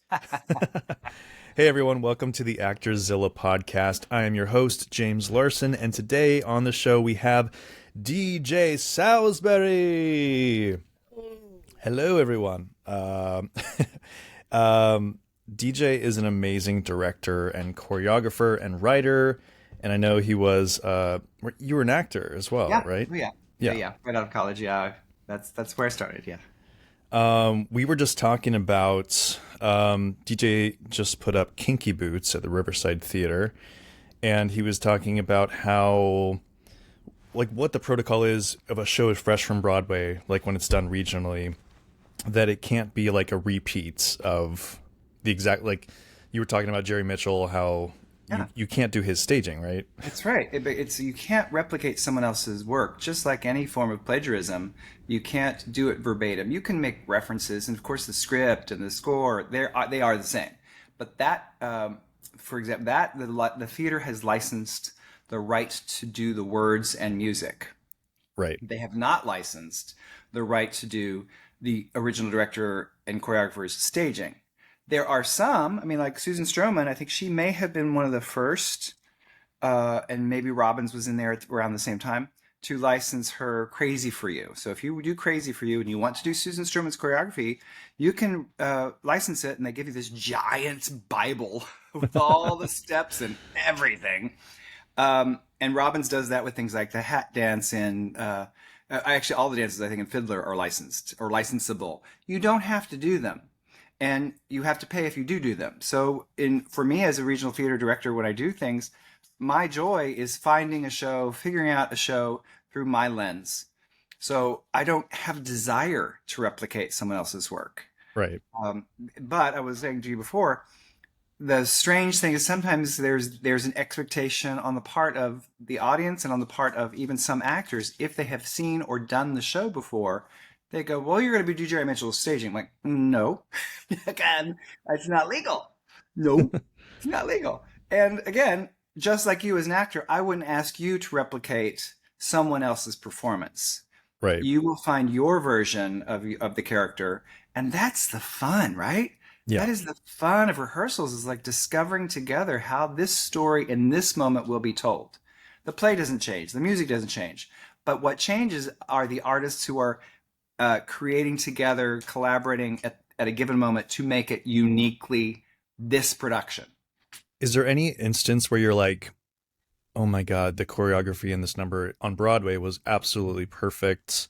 Hey everyone, welcome to the Actorzilla podcast. I am your host, James Larson, and today on the show we have DJ Salisbury. Hello, everyone. DJ is an amazing director and choreographer and writer, and I know he was, you were an actor as well, Yeah, right? oh, yeah, yeah, Yeah. yeah. Right out of college, yeah. That's where I started. Yeah, We were just talking about DJ just put up Kinky Boots at the Riverside Theater, and he was talking about how like what the protocol is of a show fresh from Broadway, like when it's done regionally, that it can't be like a repeat of the exact like you were talking about Jerry Mitchell, how yeah. you can't do his staging, right? It's right. It's you can't replicate someone else's work. Just like any form of plagiarism, you can't do it verbatim. You can make references, and of course, the script and the score they are the same. But that, for example, that the theater has licensed the right to do the words and music. Right. They have not licensed the right to do the original director and choreographer's staging. There are some, I mean, like Susan Stroman, I think she may have been one of the first, and maybe Robbins was in there around the same time, to license her Crazy for You. So if you do Crazy for You and you want to do Susan Stroman's choreography, you can license it, and they give you this giant Bible with all the steps and everything. And Robbins does that with things like the hat dance and actually all the dances I think in Fiddler are licensed or licensable. You don't have to do them, and you have to pay if you do them. So in for me as a regional theater director, when I do things, my joy is finding a show, figuring out a show through my lens. So I don't have desire to replicate someone else's work. Right. Um, but I was saying to you before, the strange thing is sometimes there's an expectation on the part of the audience and on the part of even some actors if they have seen or done the show before. They go, well, you're going to be DJ Mitchell's staging. I'm like, no. Again, that's not legal. No, it's not legal. And again, just like you as an actor, I wouldn't ask you to replicate someone else's performance. Right. You will find your version of the character, and that's the fun, right? Yeah. That is the fun of rehearsals, is like discovering together how this story in this moment will be told. The play doesn't change, the music doesn't change, but what changes are the artists who are creating together, collaborating at a given moment to make it uniquely this production. Is there any instance where you're like, oh my god, the choreography in this number on Broadway was absolutely perfect,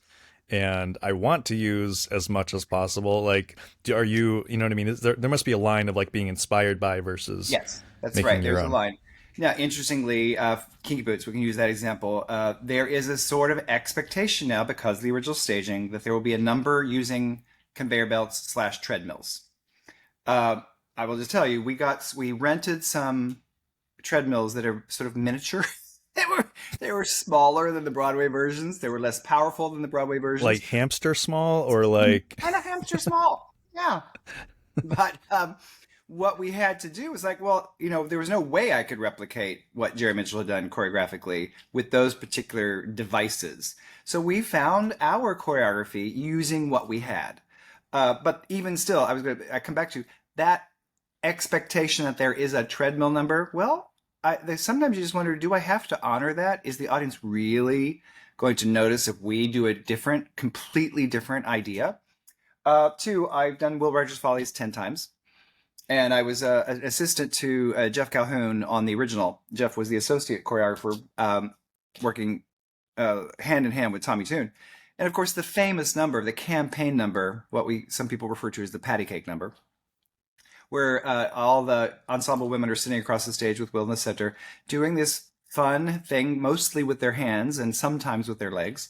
and I want to use as much as possible? Like, are you, you know what I mean? There must be a line of like being inspired by versus Yes, that's making right. your There's a own. line. Now, interestingly, Kinky Boots, we can use that example. There is a sort of expectation now, because of the original staging, that there will be a number using conveyor belts slash treadmills. Uh, I will just tell you, we rented some treadmills that are sort of miniature. They were smaller than the Broadway versions. They were less powerful than the Broadway Like versions. hamster small or like Kind of hamster small. Yeah. But what we had to do was like, well, there was no way I could replicate what Jerry Mitchell had done choreographically with those particular devices. So we found our choreography using what we had. But even still, I come back to that expectation that there is a treadmill number. Well, sometimes you just wonder, do I have to honor that? Is the audience really going to notice if we do a different, completely different idea? Two, I've done Will Rogers Follies 10 times. And I was an assistant to Jeff Calhoun on the original. Jeff was the associate choreographer, working hand in hand with Tommy Tune. And of course, the famous number, the campaign number, what we some people refer to as the patty cake number, where all the ensemble women are sitting across the stage with Will in the center, doing this fun thing, mostly with their hands and sometimes with their legs.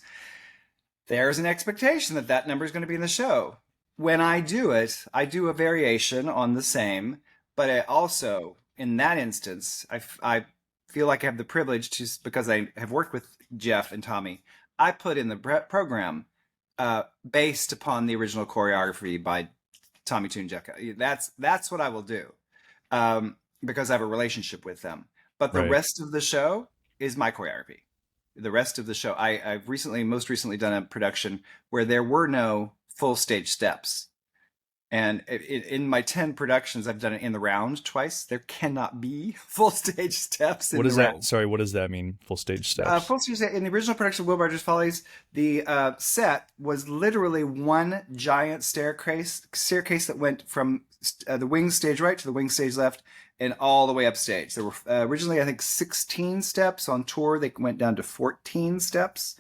There's an expectation that that number is going to be in the show. When I do it, I do a variation on the same, but I also, in that instance, I feel like I have the privilege to, because I have worked with Jeff and Tommy, I put in the program based upon the original choreography by Tommy Tune Jeff. That's what I will do, because I have a relationship with them. But the right. rest of the show is my choreography. The rest of the show, I've most recently done a production where there were no full stage steps. And in my 10 productions, I've done it in the round twice. There cannot be full stage steps in What the does that? round. Sorry, what does that mean? Full stage steps. Full stage in the original production of Will Rogers Follies, the set was literally one giant staircase that went from the wing stage right to the wing stage left and all the way upstage. There were originally, I think, 16 steps. On tour, they went down to 14 steps,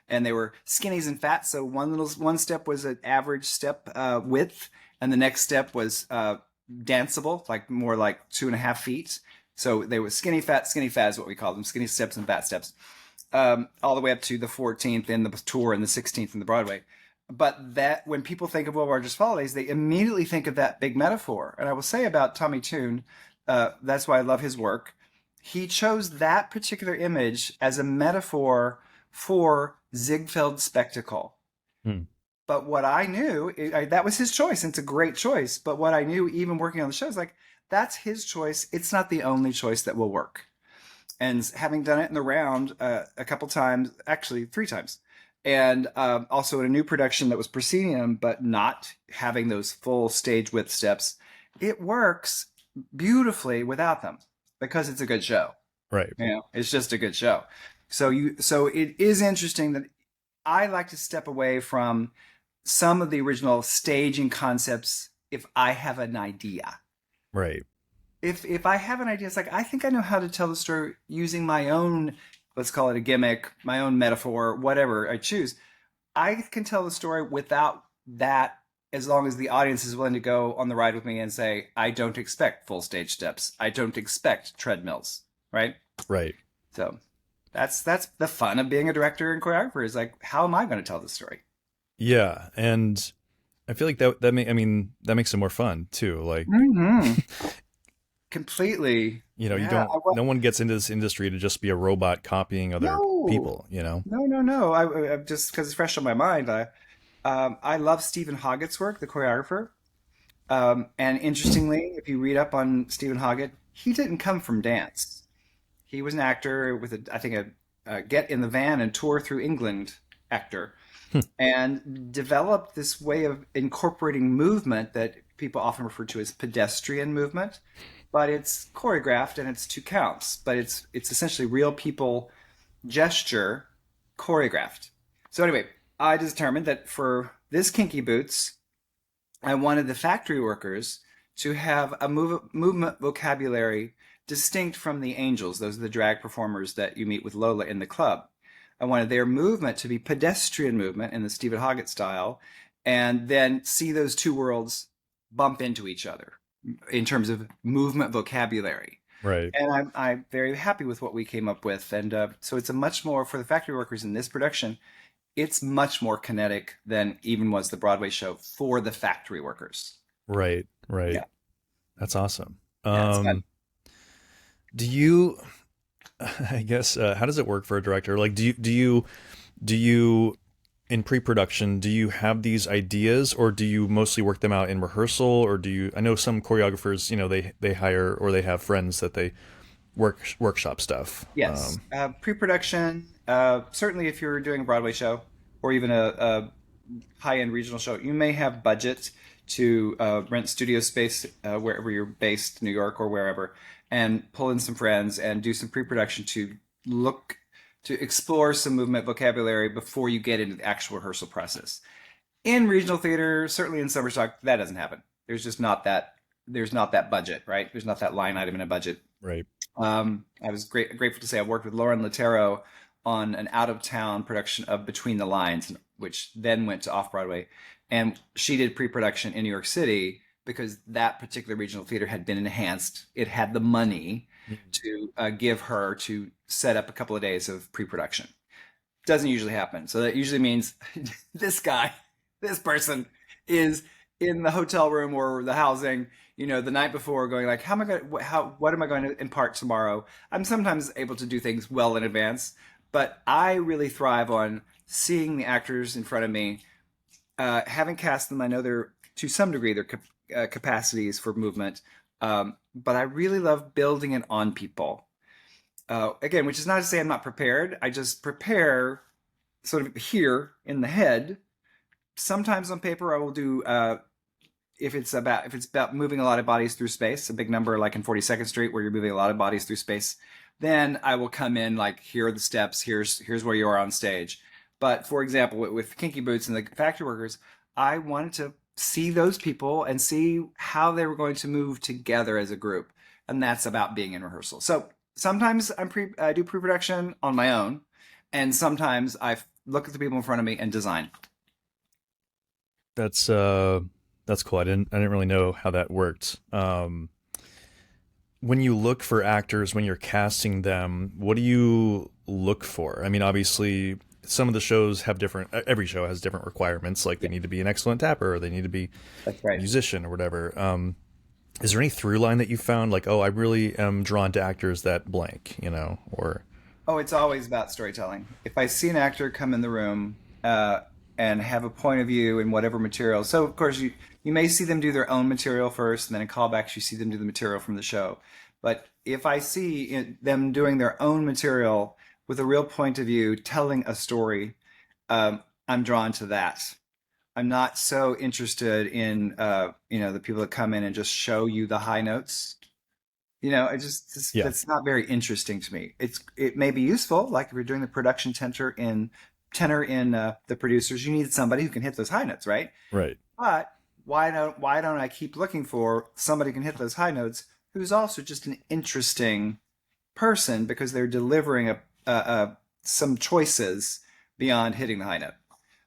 and they were skinnies and fats. So one step was an average step width, and the next step was danceable, like more like 2.5 feet. So they were skinny fat is what we call them, skinny steps and fat steps, all the way up to the 14th in the tour and the 16th in the Broadway. But that when people think of Will Rogers Follies, they immediately think of that big metaphor. And I will say about Tommy Tune, that's why I love his work. He chose that particular image as a metaphor for Ziegfeld spectacle. Hmm. But what I knew, that was his choice. And it's a great choice. But what I knew, even working on the show, is like, that's his choice. It's not the only choice that will work. And having done it in the round a couple times, actually 3 times, and also in a new production that was proscenium, but not having those full stage width steps, it works beautifully without them because it's a good show. Right. You know, it's just a good show. So it is interesting that I like to step away from some of the original staging concepts if I have an idea. Right. If I have an idea, it's like I think I know how to tell the story using my own, let's call it a gimmick, my own metaphor, whatever I choose. I can tell the story without that, as long as the audience is willing to go on the ride with me and say, I don't expect full stage steps. I don't expect treadmills, right? Right. So that's the fun of being a director and choreographer is like, how am I going to tell the story? Yeah, and I feel like I mean that makes it more fun too. Like, Completely. you Yeah. don't. No one gets into this industry to just be a robot copying other No, people. You know. no. I just because it's fresh on my mind. I love Stephen Hoggett's work, the choreographer. And interestingly, if you read up on Stephen Hoggett, he didn't come from dance. He was an actor with I think a get in the van and tour through England actor, and developed this way of incorporating movement that people often refer to as pedestrian movement, but it's choreographed and it's 2 counts, but it's essentially real people gesture choreographed. So anyway, I determined that for this Kinky Boots, I wanted the factory workers to have a movement vocabulary distinct from the angels. Those are the drag performers that you meet with Lola in the club. I wanted their movement to be pedestrian movement in the Stephen Hoggett style, and then see those two worlds bump into each other in terms of movement vocabulary. Right. And I'm very happy with what we came up with. And so it's a much more, for the factory workers in this production, it's much more kinetic than even was the Broadway show for the factory workers. Right. Right. Yeah. That's awesome. Yeah, it's fun. Do you? I guess how does it work for a director? Like, do you in pre-production, do you have these ideas, or do you mostly work them out in rehearsal, or do you? I know some choreographers, they hire or they have friends that they workshop stuff. Yes. Pre-production, certainly if you're doing a Broadway show or even a high-end regional show, you may have budget to rent studio space wherever you're based, New York or wherever, and pull in some friends and do some pre-production to explore some movement vocabulary before you get into the actual rehearsal process. In regional theater, certainly in summer stock, that doesn't happen. There's not that budget, right? There's not that line item in a budget. Right. I was grateful to say I worked with Lauren Latero on an out-of-town production of Between the Lines, which then went to off-Broadway. And she did pre-production in New York City because that particular regional theater had been enhanced. It had the money to give her to set up a couple of days of pre-production. Doesn't usually happen. So that usually means this person is in the hotel room or the housing, the night before, going like, what am I going to impart tomorrow? I'm sometimes able to do things well in advance, but I really thrive on seeing the actors in front of me, having cast them. I know they're to some degree their capacities for movement, but I really love building it on people. Again, which is not to say I'm not prepared. I just prepare sort of here in the head. Sometimes on paper I will do if it's about moving a lot of bodies through space, a big number like in 42nd Street where you're moving a lot of bodies through space, then I will come in like, here are the steps, here's where you are on stage. But for example, with Kinky Boots and the factory workers, I wanted to see those people and see how they were going to move together as a group, and that's about being in rehearsal. So sometimes I do pre-production on my own, and sometimes I look at the people in front of me and design. That's that's cool. I didn't really know how that worked. When you look for actors, when you're casting them, what do you look for? I mean, obviously, some of the shows have different. Every show has different requirements. Like they Yeah, need to be an excellent tapper, or they need to be that's a right. musician, or whatever. Is there any through line that you found? Like, oh, I really am drawn to actors that blank, you know, or Oh, it's always about storytelling. If I see an actor come in the room and have a point of view in whatever material, so of course you may see them do their own material first, and then in callbacks you see them do the material from the show. But if I see them doing their own material with a real point of view, telling a story, I'm drawn to that. I'm not so interested in the people that come in and just show you the high notes. yeah, That's not very interesting to me. It may be useful, like if you're doing the production tenor in the producers, you need somebody who can hit those high notes, right? right, But why don't I keep looking for somebody who can hit those high notes who's also just an interesting person because they're delivering some choices beyond hitting the high note.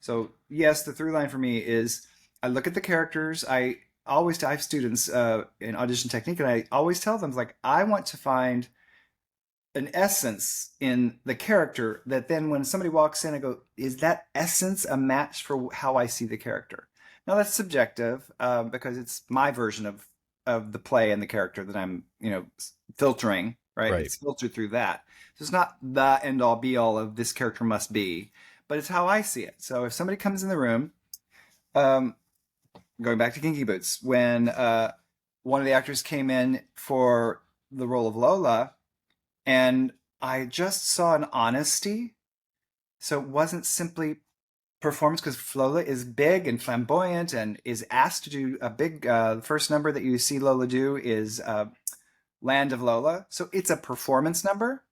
So yes, the through line for me is I look at the characters. I have students in audition technique, and I always tell them like I want to find an essence in the character that then when somebody walks in, I go, is that essence a match for how I see the character? Now that's subjective because it's my version of the play and the character that I'm filtering, right? right. It's filtered through that. So it's not the end all be all of this character must be, but it's how I see it. So if somebody comes in the room, um, going back to Kinky Boots, when one of the actors came in for the role of Lola, and I just saw an honesty. So it wasn't simply performance because Lola is big and flamboyant and is asked to do a big. The first number that you see Lola do is Land of Lola. So it's a performance number,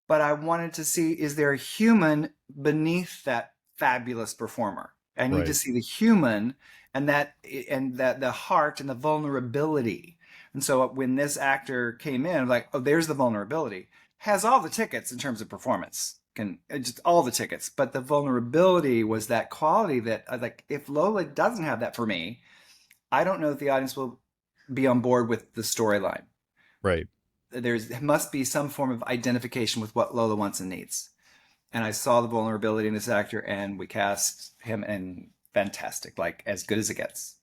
but I wanted to see, is there a human beneath that fabulous performer? I need to Right. see the human and that the heart and the vulnerability. And so when this actor came in, I'm like, oh, there's the vulnerability. Has all the tickets in terms of performance, can just all the tickets, but the vulnerability was that quality that like if Lola doesn't have that for me, I don't know if the audience will be on board with the storyline. Right. There must be some form of identification with what Lola wants and needs. And I saw the vulnerability in this actor, and we cast him, and fantastic, like as good as it gets.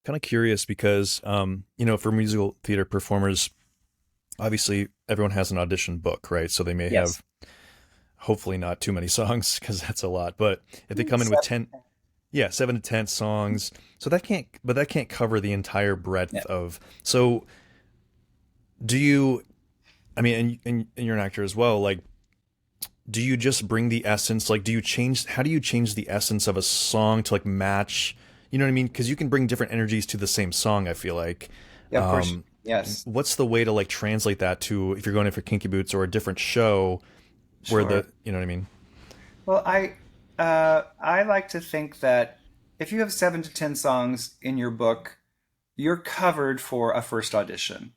Kind of curious because, you know, for musical theater performers, obviously everyone has an audition book, right? So they may Yes. have, hopefully not too many songs because that's a lot. But if they come in with Seven. 10, yeah, 7 to 10 songs, so that can't, but that can't cover the entire breadth Yeah. of. So do you? I mean, and you're an actor as well. Like, do you just bring the essence? Like, do you change? How do you change the essence of a song to like match? You know what I mean? Because you can bring different energies to the same song. I feel like. Yeah, of course. Yes. What's the way to like translate that to if you're going in for Kinky Boots or a different show where Sure. the you know what I mean? Well, I like to think that if you have 7 to 10 songs in your book, you're covered for a first audition.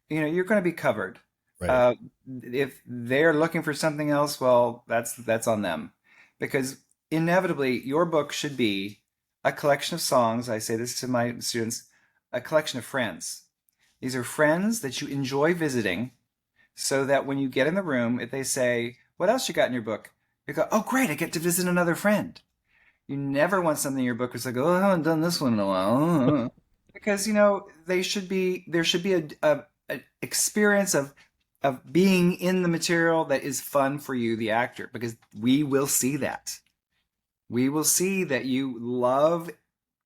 You're going to be covered. Right. Uh, if they're looking for something else, well, that's on them, because inevitably your book should be a collection of songs. I say this to my students, a collection of friends. These are friends that you enjoy visiting, so that when you get in the room, if they say, "What else you got in your book?" You go, "Oh, great! I get to visit another friend." You never want something in your book that's like, "Oh, I haven't done this one in a while," because they should be there should be a experience of being in the material that is fun for you, the actor, because we will see that. We will see that you love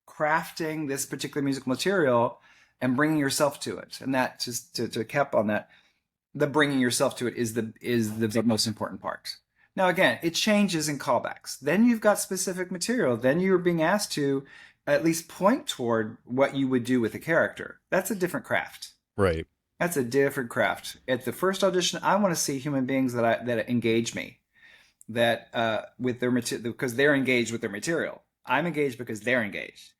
crafting this particular musical material and bringing yourself to it. And that, just to cap on that, the bringing yourself to it is the most important part. Now, again, it changes in callbacks. Then you've got specific material. Then you're being asked to at least point toward what you would do with a character. That's a different craft. Right. That's a different craft. At the first audition, I want to see human beings that engage me, that with their material, because they're engaged with their material. I'm engaged because they're engaged.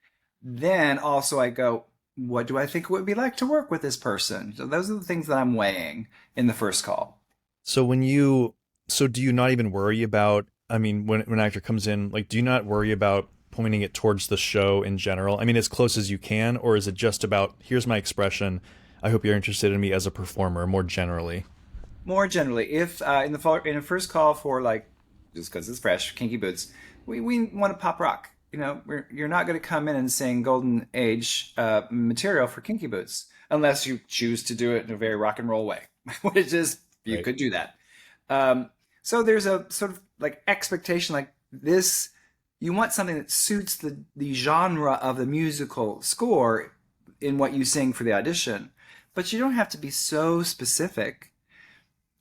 Then also I go, what do I think it would be like to work with this person? So those are the things that I'm weighing in the first call. So do you not even worry about, I mean, when an actor comes in, like, do you not worry about pointing it towards the show in general? I mean, as close as you can, or is it just about, here's my expression. I hope you're interested in me as a performer more generally. More generally, if in the first call for like, just because it's fresh, Kinky Boots, we want to pop rock. You're not going to come in and sing Golden Age material for Kinky Boots unless you choose to do it in a very rock and roll way, which is you Right. could do that. Um, so there's a sort of like expectation like this. You want something that suits the genre of the musical score in what you sing for the audition, but you don't have to be so specific.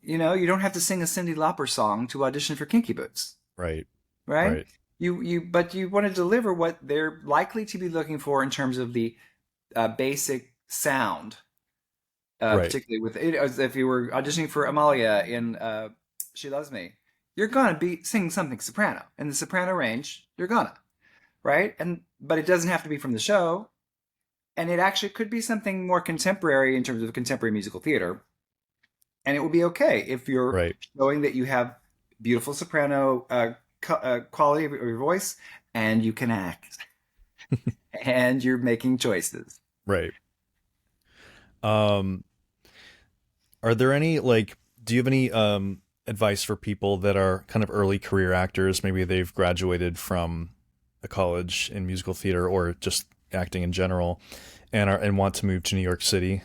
You don't have to sing a Cyndi Lauper song to audition for Kinky Boots, Right. right? Right. But you want to deliver what they're likely to be looking for in terms of the basic sound, Right. particularly with if you were auditioning for Amalia in She Loves Me, you're gonna be singing something soprano in the soprano range. You're gonna, right? But it doesn't have to be from the show, and it actually could be something more contemporary in terms of contemporary musical theater, and it will be okay if you're Right. showing that you have beautiful soprano quality of your voice and you can act and you're making choices. Right. Um, are there any, like, do you have any advice for people that are kind of early career actors? Maybe they've graduated from a college in musical theater or just acting in general, and want to move to New York City.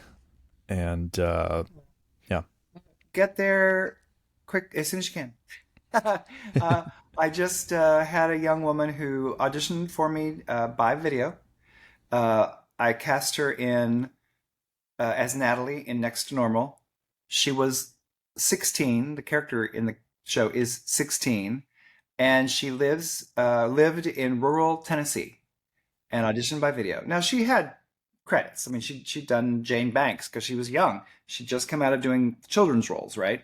And yeah. Get there quick as soon as you can. I just had a young woman who auditioned for me by video. I cast her in as Natalie in Next to Normal. She was 16. The character in the show is 16, and she lived in rural Tennessee and auditioned by video. Now she had credits. I mean, she'd done Jane Banks because she was young. She'd just come out of doing children's roles, right?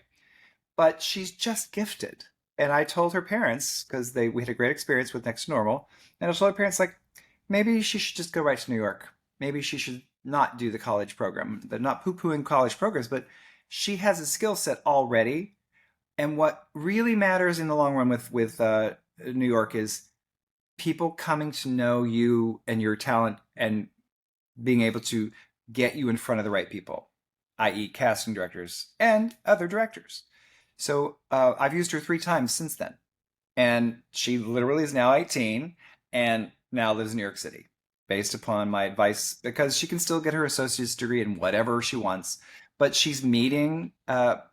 But she's just gifted. And I told her parents because we had a great experience with Next to Normal, and I told her parents like maybe she should just go right to New York. Maybe she should not do the college program. They're not poo-pooing college programs, but she has a skill set already. And what really matters in the long run with New York is people coming to know you and your talent and being able to get you in front of the right people, i.e., casting directors and other directors. So I've used her 3 times since then. And she literally is now 18 and now lives in New York City based upon my advice because she can still get her associate's degree in whatever she wants. But she's meeting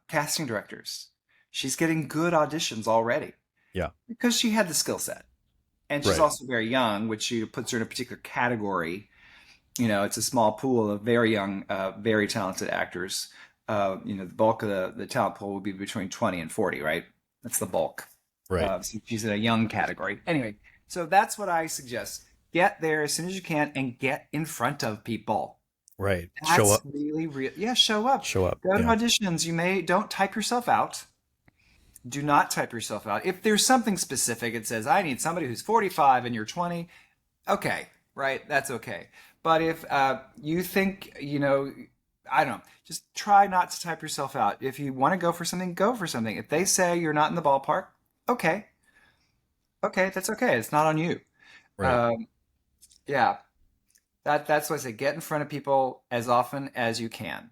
casting directors. She's getting good auditions already Yeah. because she had the skill set. And she's Right. also very young, which puts her in a particular category. It's a small pool of very young, very talented actors. The bulk of the talent pool will be between 20 and 40, right? That's the bulk. Right. So she's in a young category. Anyway, so that's what I suggest. Get there as soon as you can and get in front of people. Right. Show That's up. really real. Yeah, show up. Show up. Go to Yeah. auditions. Don't type yourself out. Do not type yourself out. If there's something specific, it says, I need somebody who's 45 and you're 20. Okay, right? That's okay. But if you think, I don't know, just try not to type yourself out. If you want to go for something, go for something. If they say you're not in the ballpark, okay. Okay, that's okay. It's not on you. Right. Um, yeah, that's what I say. Get in front of people as often as you can.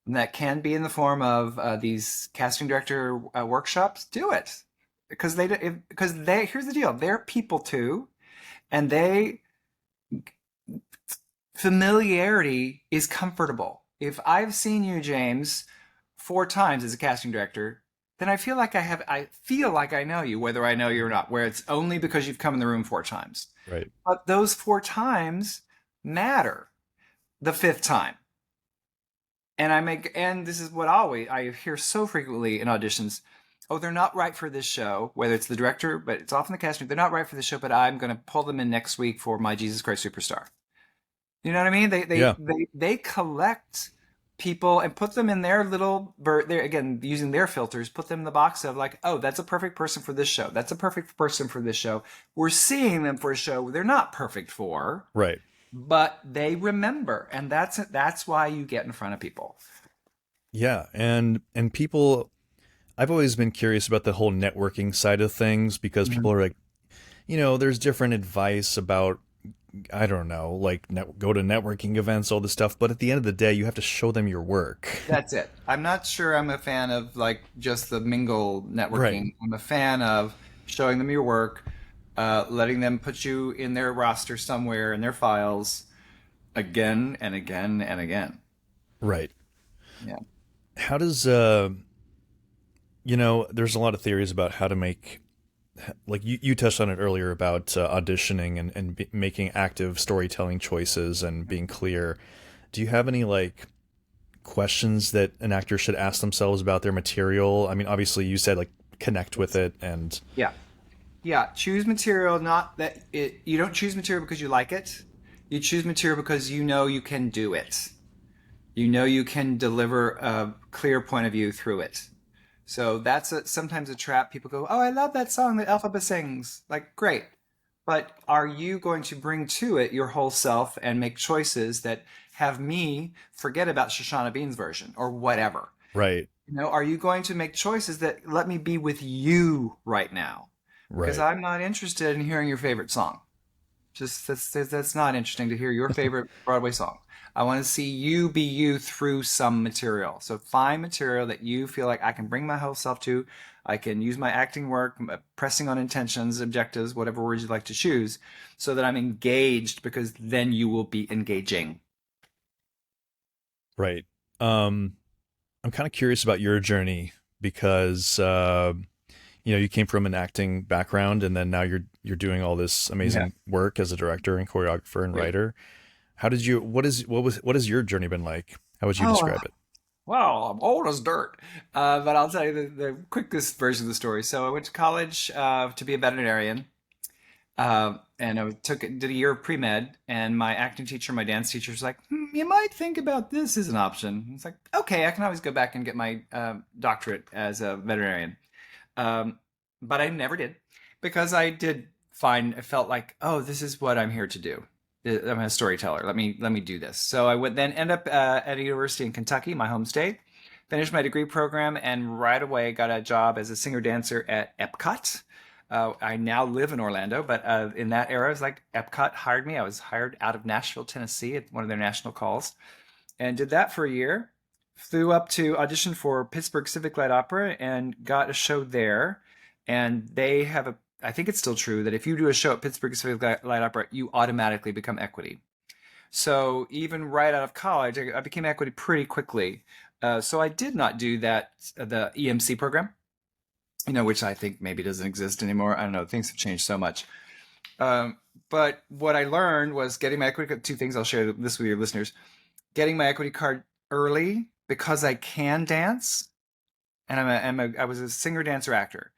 And that can be in the form of these casting director workshops. Do it because they here's the deal. They're people too, and they familiarity is comfortable. If I've seen you, James, 4 times as a casting director, then I feel like I know you, whether I know you or not, where it's only because you've come in the room 4 times. Right. But those 4 times matter the fifth time. And this is what I hear so frequently in auditions. oh, they're not right for this show, whether it's the director, but it's often the casting, they're not right for the show, but I'm going to pull them in next week for my Jesus Christ Superstar. You know what I mean? Yeah. They collect people and put them in their little, they're again using their filters, put them in the box of like, oh, that's a perfect person for this show. That's a perfect person for this show. We're seeing them for a show they're not perfect for, Right. but they remember, and that's why you get in front of people. Yeah. And people, I've always been curious about the whole networking side of things because people Mhm. are like, there's different advice about, I don't know, like go to networking events, all this stuff. But at the end of the day, you have to show them your work. That's it. I'm not sure I'm a fan of like just the mingle Right. networking. I'm a fan of showing them your work, letting them put you in their roster somewhere in their files again and again and again. Right. Yeah. How does, there's a lot of theories about how to make, like you touched on it earlier about auditioning and making active storytelling choices and being clear. Do you have any like questions that an actor should ask themselves about their material? I mean, obviously you said like connect with it and Yeah. Yeah. Choose material, not that you don't choose material because you like it. You choose material because you know you can do it. You know you can deliver a clear point of view through it. So that's sometimes a trap. People go, "Oh, I love that song that Alphabet sings." Like, great. But are you going to bring to it your whole self and make choices that have me forget about Shoshana Bean's version or whatever? right, Are you going to make choices that let me be with you right now? Because right, I'm not interested in hearing your favorite song. Just that's not interesting to hear your favorite Broadway song. I want to see you be you through some material. So find material that you feel like I can bring my whole self to. I can use my acting work, pressing on intentions, objectives, whatever words you'd like to choose, so that I'm engaged because then you will be engaging. right. I'm kind of curious about your journey because you came from an acting background and then now you're doing all this Yeah. amazing work as a director and choreographer and writer. How did you what has your journey been like? How would you Oh, describe it? well, I'm old as dirt. But I'll tell you the quickest version of the story. So I went to college to be a veterinarian. And I did a year of pre-med, and my acting teacher, my dance teacher was like, you might think about this as an option. It's like, okay, I can always go back and get my doctorate as a veterinarian. Um, but I never did because I felt like, oh, this is what I'm here to do. I'm a storyteller. Let me do this. So I would then end up at a university in Kentucky, my home state, finished my degree program, and right away got a job as a singer dancer at Epcot. I now live in Orlando, but in that era, it was like Epcot hired me. I was hired out of Nashville, Tennessee, at one of their national calls, and did that for a year. Flew up to audition for Pittsburgh Civic Light Opera and got a show there. And they have I think it's still true that if you do a show at Pittsburgh Civic Light Opera, you automatically become equity. So even right out of college, I became equity pretty quickly. So I did not do the EMC program, which I think maybe doesn't exist anymore. I don't know. Things have changed so much. Um, but what I learned was getting my equity. Two things I'll share this with your listeners: getting my equity card early because I can dance, and I was a singer, dancer, actor.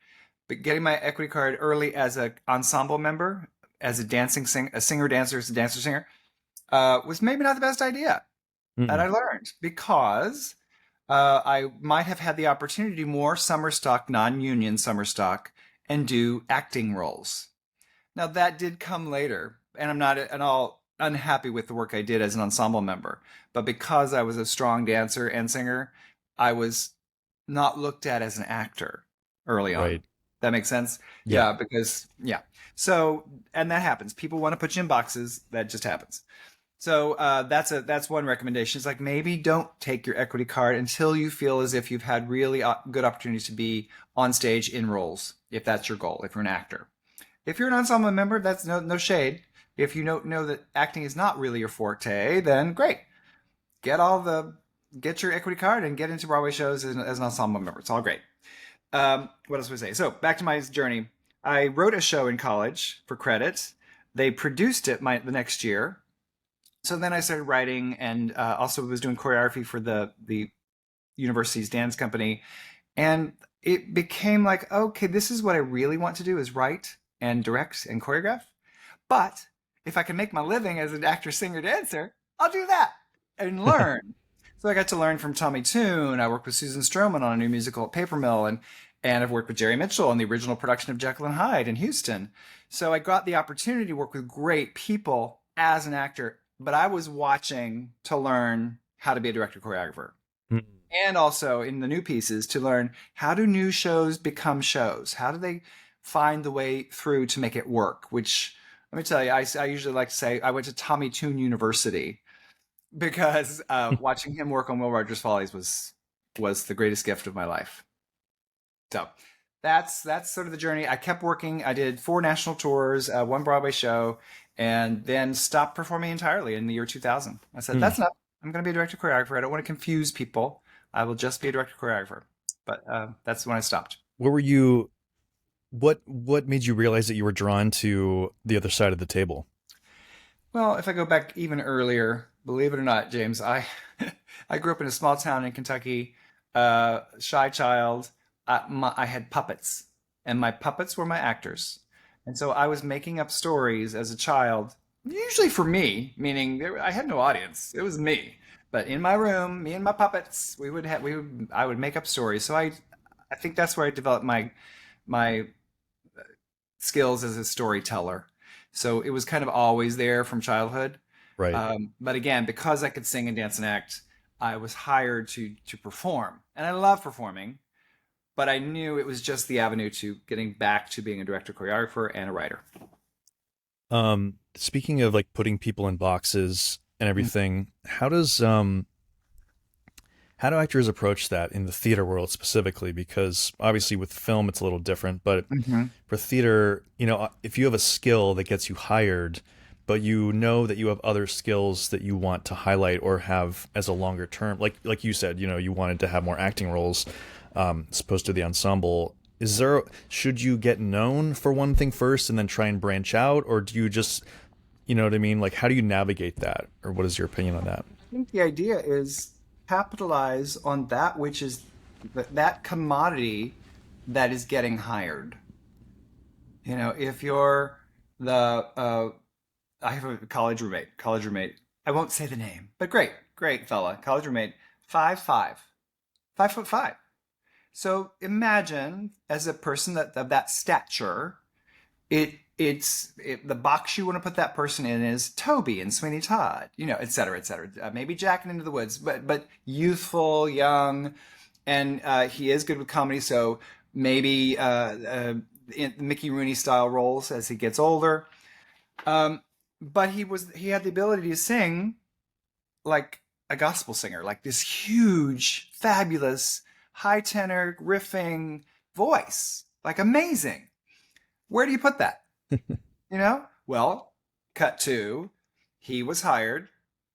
But getting my equity card early as a ensemble member, as a singer, dancer, as a dancer, singer, was maybe not the best idea. And Mm-mm. I learned because I might have had the opportunity to do more summer stock, non-union summer stock, and do acting roles. Now that did come later, and I'm not at all unhappy with the work I did as an ensemble member. But because I was a strong dancer and singer, I was not looked at as an actor early on. Right. That makes sense? Yeah. Yeah, because yeah. So, and that happens. People want to put you in boxes. That just happens. So that's one recommendation. It's like maybe don't take your equity card until you feel as if you've had really good opportunities to be on stage in roles, if that's your goal, if you're an actor. If you're an ensemble member, that's no shade. If you know that acting is not really your forte, then great. Get all the get your equity card and get into Broadway shows as an ensemble member. It's all great. What else would I say? So back to my journey. I wrote a show in college for credit. They produced it the next year. So then I started writing and also was doing choreography for the university's dance company. And it became like, okay, this is what I really want to do is write and direct and choreograph. But if I can make my living as an actor, singer, dancer, I'll do that and learn. So I got to learn from Tommy Tune. I worked with Susan Stroman on a new musical at Paper Mill, and I've worked with Jerry Mitchell on the original production of Jekyll and Hyde in Houston. So I got the opportunity to work with great people as an actor, but I was watching to learn how to be a director choreographer. Mm. And also in the new pieces to learn how do new shows become shows? How do they find the way through to make it work? Which, let me tell you, I usually like to say I went to Tommy Tune University because watching him work on Will Rogers Follies was the greatest gift of my life. So that's sort of the journey. I kept working. I did 4 national tours, one Broadway show, and then stopped performing entirely in the year 2000. I said, Mm. that's enough. I'm going to be a director choreographer. I don't want to confuse people. I will just be a director choreographer. But that's when I stopped. Where were you? What made you realize that you were drawn to the other side of the table? Well, if I go back even earlier, believe it or not, James, I I grew up in a small town in Kentucky, shy child. I had puppets, and my puppets were my actors, and so I was making up stories as a child, usually for me, meaning I had no audience. It was me, but in my room, me and my puppets, I would make up stories. So I think that's where I developed my skills as a storyteller. So it was kind of always there from childhood. Right. But again, because I could sing and dance and act, I was hired to perform, and I love performing. But I knew it was just the avenue to getting back to being a director, choreographer, and a writer. Speaking of like putting people in boxes and everything, how do actors approach that in the theater world specifically? Because obviously with film it's a little different, but Mm-hmm. for theater, if you have a skill that gets you hired, but you know that you have other skills that you want to highlight or have as a longer term, like you said, you wanted to have more acting roles, as opposed to the ensemble. Should you get known for one thing first and then try and branch out, or do you just, you know what I mean? Like, how do you navigate that, or what is your opinion on that? I think the idea is capitalize on that which is that commodity that is getting hired. If you're the I have a college roommate. I won't say the name, but great fella, college roommate, 5'5", 5'5". So imagine as a person that of that stature, the box you want to put that person in is Toby and Sweeney Todd, et cetera, et cetera. Maybe Jack and Into the Woods, but youthful, young, and he is good with comedy. So maybe in Mickey Rooney style roles as he gets older. But he had the ability to sing like a gospel singer, like this huge, fabulous, high tenor riffing voice, like amazing. Where do you put that? Well, cut to, he was hired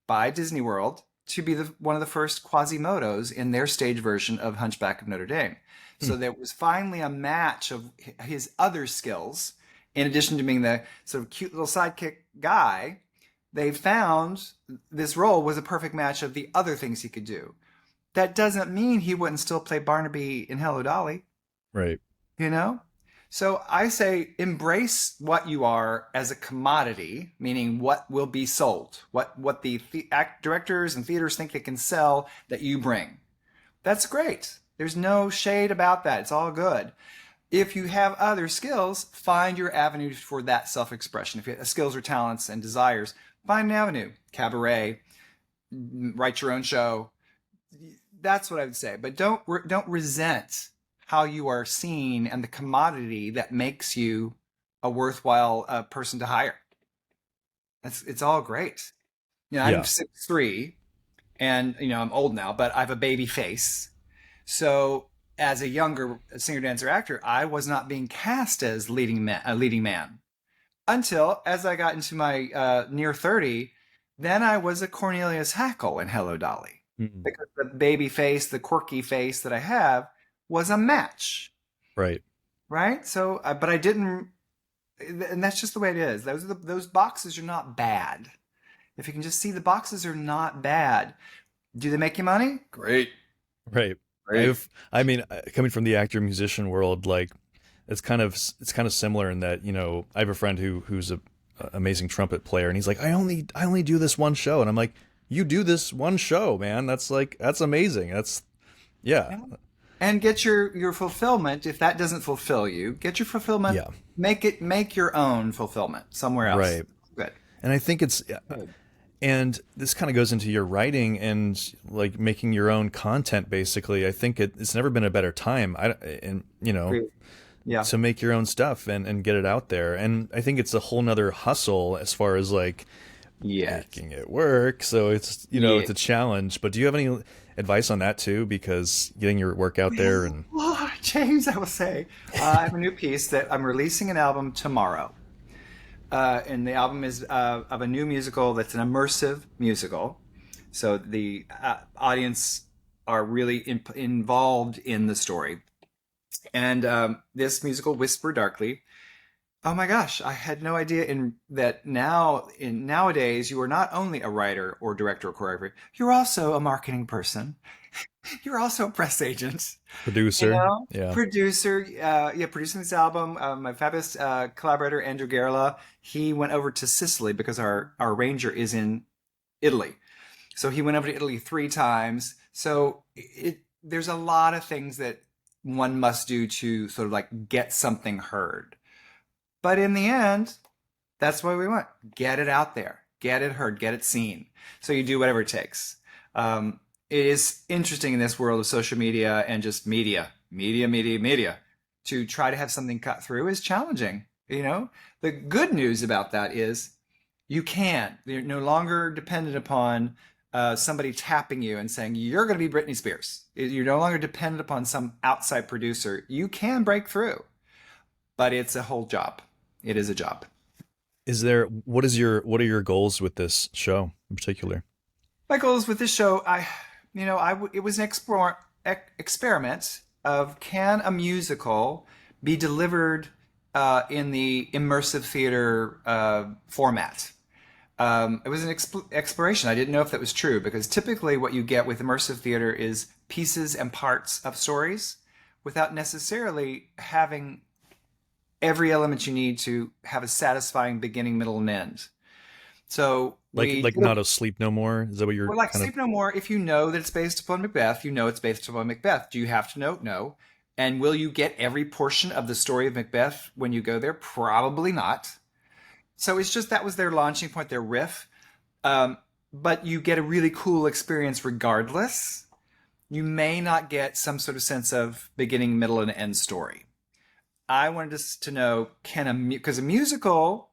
by Disney World to be one of the first Quasimodos in their stage version of Hunchback of Notre Dame. Hmm. So there was finally a match of his other skills, in addition to being the sort of cute little sidekick guy. They found this role was a perfect match of the other things he could do. That doesn't mean he wouldn't still play Barnaby in Hello Dolly, Right. you know? So I say embrace what you are as a commodity, meaning what will be sold, what the act directors and theaters think they can sell that you bring. That's great. There's no shade about that. It's all good. If you have other skills, find your avenue for that self-expression. If you have skills or talents and desires, find an avenue. Cabaret, write your own show. That's what I would say. But don't resent how you are seen and the commodity that makes you a worthwhile person to hire. It's all great. I'm Yeah. 6'3", and I'm old now, but I have a baby face. So as a younger singer, dancer, actor, I was not being cast as leading man until as I got into my near 30. Then I was a Cornelius Hackle in Hello Dolly Mm. because the baby face, the quirky face that I have was a match, Right. right? So, but I didn't, and that's just the way it is. Those boxes are not bad. If you can just see the boxes are not bad. Do they make you money? Great. Right. Great. I mean, coming from the actor musician world, like it's kind of similar in that, you know, I have a friend who's a amazing trumpet player, and he's like, I only do this one show, and I'm like, you do this one show, man. That's amazing. That's yeah, Yeah. And get your fulfillment. If that doesn't fulfill you, get your fulfillment. yeah, Make your own fulfillment somewhere else. right. Good. And I think it's Good. and this kind of goes into your writing and like making your own content. Basically, I think it's never been a better time. And you know, Great. Yeah. to make your own stuff and get it out there. And I think it's a whole nother hustle as far as like Yes. making it work. So it's, you know, Yeah. it's a challenge. But do you have any advice on that too? Because getting your work out there and Oh, James, I will say, I have a new piece that I'm releasing an album tomorrow. And the album is of a new musical that's an immersive musical. So the audience are really involved in the story. And this musical, Whisper Darkly, oh my gosh, I had no idea in that now in nowadays you are not only a writer or director or choreographer, you're also a marketing person. You're also a press agent. You producer. know, Yeah. producer, yeah, producing this album. My fabulous collaborator Andrew Garla, he went over to Sicily because our arranger is in Italy, so he went over to Italy 3 times. So there's a lot of things that one must do to sort of like get something heard. But in the end, that's what we want. Get it out there, get it heard, get it seen. So you do whatever it takes. It is interesting in this world of social media and just media, to try to have something cut through is challenging. You know, the good news about that is you can. You're no longer dependent upon somebody tapping you and saying, you're going to be Britney Spears. You're no longer dependent upon some outside producer. You can break through, but it's a whole job. It is a job. Is there what are your goals with this show in particular? My goals with this show, it was an experiment of can a musical be delivered in the immersive theater format. It was an exploration. I didn't know if that was true because typically what you get with immersive theater is pieces and parts of stories without necessarily having every element you need to have a satisfying beginning, middle, and end. So Like not asleep no more? Is that what you're like kind of Sleep No More, if you know that it's based upon Macbeth, you know it's based upon Macbeth. Do you have to know? No. And will you get every portion of the story of Macbeth when you go there? Probably not. So it's just that was their launching point, their riff. Um, but you get a really cool experience regardless. You may not get some sort of sense of beginning, middle, and end story. I wanted us to know because a musical,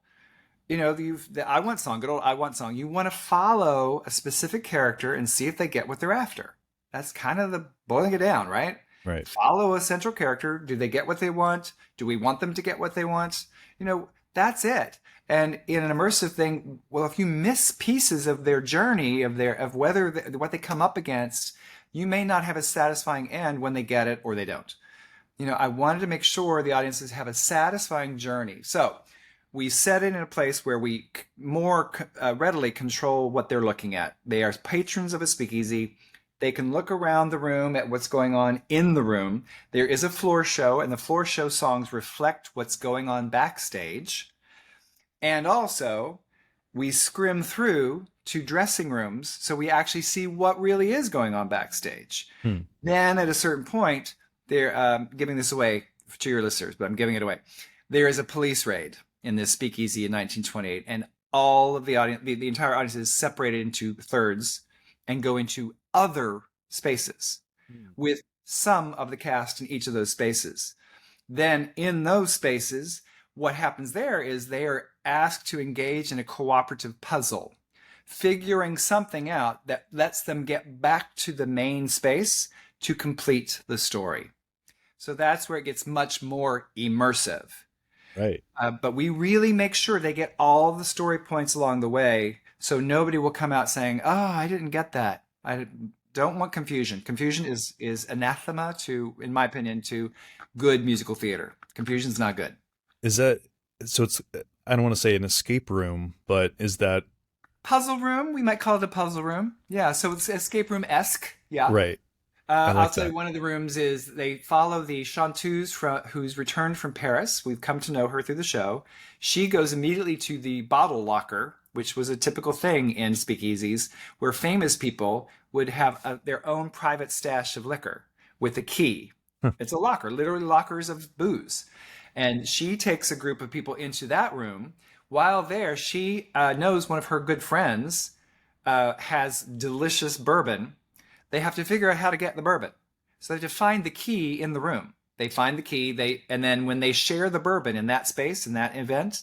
you know, the I want song, good old I want song. You want to follow a specific character and see if they get what they're after. That's kind of the boiling it down, right? right? Follow a central character. Do they get what they want? Do we want them to get what they want? You know, that's it. And in an immersive thing, well, if you miss pieces of their journey, of whether what they come up against, you may not have a satisfying end when they get it or they don't. You know, I wanted to make sure the audiences have a satisfying journey. So we set it in a place where we more readily control what they're looking at. They are patrons of a speakeasy. They can look around the room at what's going on in the room. There is a floor show, and the floor show songs reflect what's going on backstage. And also, we scrim through to dressing rooms so we actually see what really is going on backstage. Hmm. Then at a certain point, they're giving this away to your listeners, but I'm giving it away. There is a police raid in this speakeasy in 1928, and all of the audience, the entire audience is separated into thirds and go into other spaces with some of the cast in each of those spaces. Then in those spaces, what happens there is they are asked to engage in a cooperative puzzle, figuring something out that lets them get back to the main space to complete the story. So that's where it gets much more immersive. Right. But we really make sure they get all the story points along the way, so nobody will come out saying, "Oh, I didn't get that." I don't want confusion. Confusion is anathema to, in my opinion, to good musical theater. Confusion is not good. Is that so? It's I don't want to say an escape room, but is that Puzzle room? We might call it a puzzle room. Yeah, so it's escape room esque. Yeah. right? I I'll like tell you, that. one of the rooms is they follow the chanteuse who's returned from Paris. We've come to know her through the show. She goes immediately to the bottle locker, which was a typical thing in speakeasies, where famous people would have their own private stash of liquor with a key. It's a locker, literally lockers of booze. And she takes a group of people into that room. While there, she knows one of her good friends has delicious bourbon. They have to figure out how to get the bourbon. So they have to find the key in the room. They find the key, and then when they share the bourbon in that space, in that event,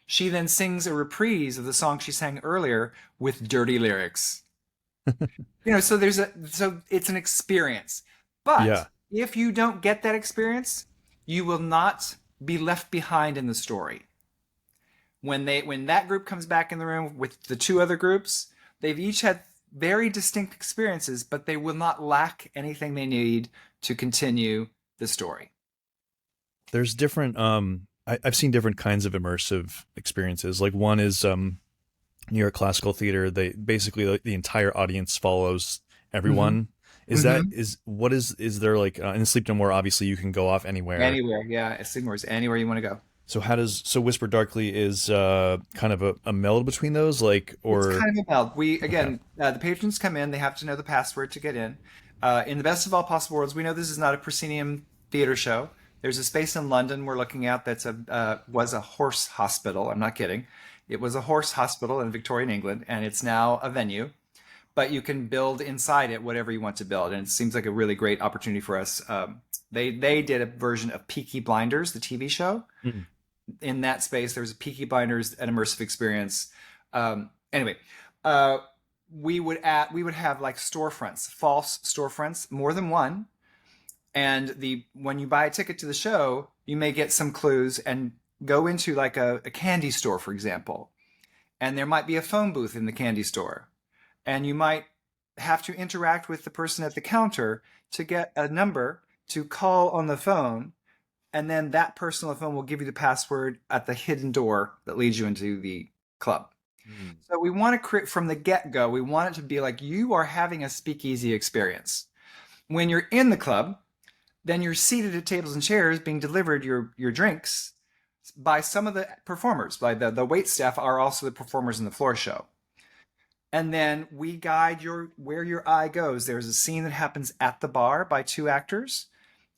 she then sings a reprise of the song she sang earlier with dirty lyrics. So it's an experience. But Yeah. if you don't get that experience, you will not be left behind in the story. When that group comes back in the room with the two other groups, they've each had very distinct experiences, but they will not lack anything they need to continue the story. There's different I've seen different kinds of immersive experiences. Like one is New York Classical Theater. They basically, like, the entire audience follows Mm-hmm. everyone. Is that Mm-hmm. is there, like, in Sleep No More, obviously you can go off anywhere. Anywhere, yeah, Seymour's anywhere you want to go. So Whisper Darkly is kind of a meld between those, like, It's or kind of a meld. okay. The patrons come in; they have to know the password to get in. In the best of all possible worlds, we know this is not a proscenium theater show. There's a space in London we're looking at that's a was a horse hospital. I'm not kidding. It was a horse hospital in Victorian England, and it's now a venue. But you can build inside it whatever you want to build, and it seems like a really great opportunity for us. They did a version of Peaky Blinders, the TV show. Mm. In that space, there was a Peaky Blinders, an immersive experience. Anyway, uh, we would have like storefronts, false storefronts, more than one. And the when you buy a ticket to the show, you may get some clues and go into like a candy store, for example, and there might be a phone booth in the candy store, and you might have to interact with the person at the counter to get a number to call on the phone, and then that person on the phone will give you the password at the hidden door that leads you into the club. Mm. So we want to create from the get-go, we want it to be like you are having a speakeasy experience. When you're in the club, then you're seated at tables and chairs being delivered your drinks by some of the performers. By the wait staff are also the performers in the floor show. And then we guide your where your eye goes. There's a scene that happens at the bar by two actors,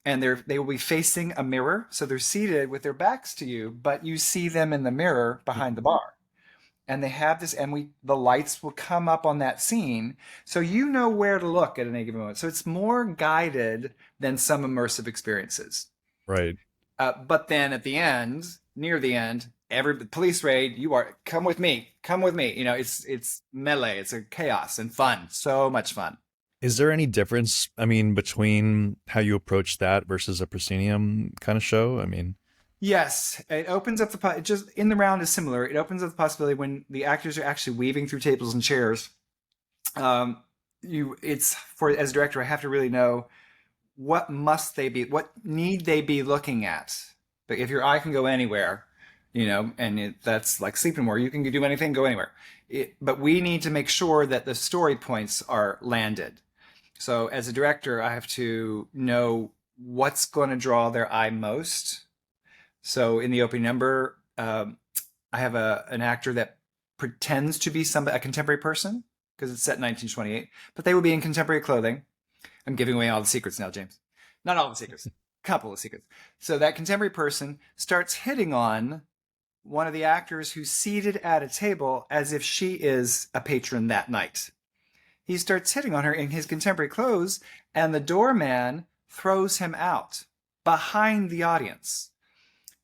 and they will be facing a mirror, so they're seated with their backs to you, but you see them in the mirror behind the bar. And they have this, and the lights will come up on that scene, so you know where to look at any given moment. So it's more guided than some immersive experiences. Right. But then at the end, near the end, every police raid, you are come with me, come with me. It's melee, it's a chaos and fun, so much fun. Is there any difference, I mean, between how you approach that versus a proscenium kind of show? I mean, Yes, it opens up just in the round is similar. It opens up the possibility when the actors are actually weaving through tables and chairs. Um, it's for as a director, I have to really know what need they be looking at. But if your eye can go anywhere, that's like Sleep No More. You can do anything, go anywhere. But we need to make sure that the story points are landed. So as a director, I have to know what's going to draw their eye most. So in the opening number, I have an actor that pretends to be a contemporary person because it's set in 1928, but they will be in contemporary clothing. I'm giving away all the secrets now, James. Not all the secrets, a couple of secrets. So that contemporary person starts hitting on one of the actors who's seated at a table as if she is a patron that night. He starts hitting on her in his contemporary clothes, and the doorman throws him out behind the audience.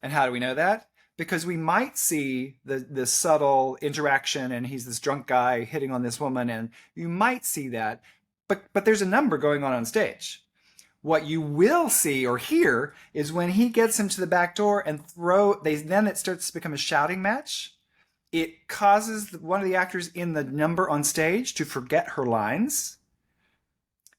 And how do we know that? Because we might see the subtle interaction, and he's this drunk guy hitting on this woman, and you might see that, but there's a number going on stage. What you will see or hear is when he gets him to the back door and then it starts to become a shouting match. It causes one of the actors in the number on stage to forget her lines,